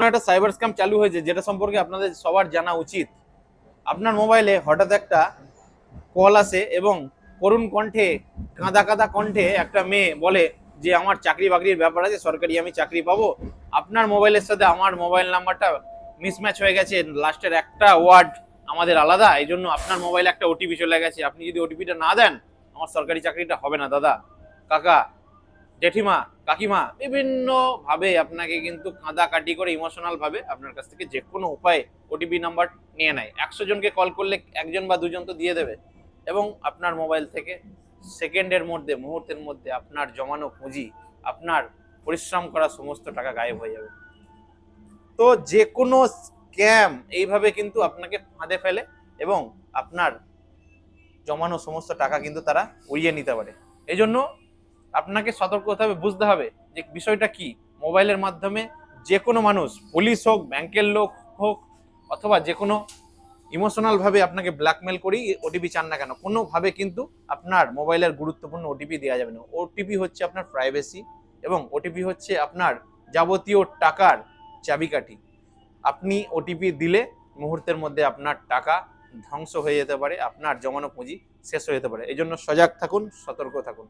একটা cyber scam চালু হয়েছে, যেটা সম্পর্কে আপনাদের সবার জানা উচিত। আপনার মোবাইলে হঠাৎ একটা কল আসে এবং করুণ কণ্ঠে, কাঁদা কাঁদা কণ্ঠে একটা মেয়ে বলে যে আমার চাকরি বাকরির ব্যাপার আছে, সরকারি আমি চাকরি পাবো। আপনার মোবাইলের সাথে আমার মোবাইল নাম্বারটা মিসম্যাচ হয়ে গেছে, লাস্টের একটা ওয়ার্ড আমাদের আলাদা, এই জন্য আপনার মোবাইলে একটা ওটিপি চলে গেছে। আপনি যদি ওটিপিটা না দেন, আমার সরকারি চাকরিটা হবে না। দাদা, কাকা, জেঠিমা, কাকিমা বিভিন্ন ভাবে আপনাকে কিন্তু কাঁদাকাটি করে ইমোশনাল ভাবে আপনার কাছ থেকে যে কোনো উপায়ে ওটিপি নাম্বার নিয়ে নেয়। 100 জনকে কল করলে একজন বা দুজন তো দিয়ে দেবে, এবং আপনার মোবাইল থেকে সেকেন্ডের মধ্যে, মুহূর্তের মধ্যে আপনার জমানো পুঁজি, আপনার পরিশ্রম করা সমস্ত টাকা গায়েব হয়ে যাবে। তো যে কোনো স্ক্যাম এইভাবে কিন্তু আপনাকে ফাঁদে ফেলে এবং আপনার জমানো সমস্ত টাকা কিন্তু তারা উড়িয়ে নিতে পারে। এই জন্য আপনাকে সতর্ক হতে হবে, বুঝতে হবে যে বিষয়টা কি। মোবাইলের মাধ্যমে যে কোনো মানুষ, পুলিশ হোক, ব্যাংকের লোক হোক, অথবা যে কোনো ইমোশনাল ভাবে আপনাকে ব্ল্যাকমেল করেই ওটিপি চান না কেন, কোনোভাবে কিন্তু আপনার মোবাইলের গুরুত্বপূর্ণ ওটিপি দেওয়া যাবে না। ওটিপি হচ্ছে আপনার প্রাইভেসি, এবং ওটিপি হচ্ছে আপনার যাবতীয় টাকার চাবিকাঠি। আপনি ওটিপি দিলে মুহূর্তের মধ্যে আপনার টাকা ধ্বংস হয়ে যেতে পারে, আপনার জমানো পুঁজি শেষ হয়ে যেতে পারে। এই জন্য সজাগ থাকুন, সতর্ক থাকুন।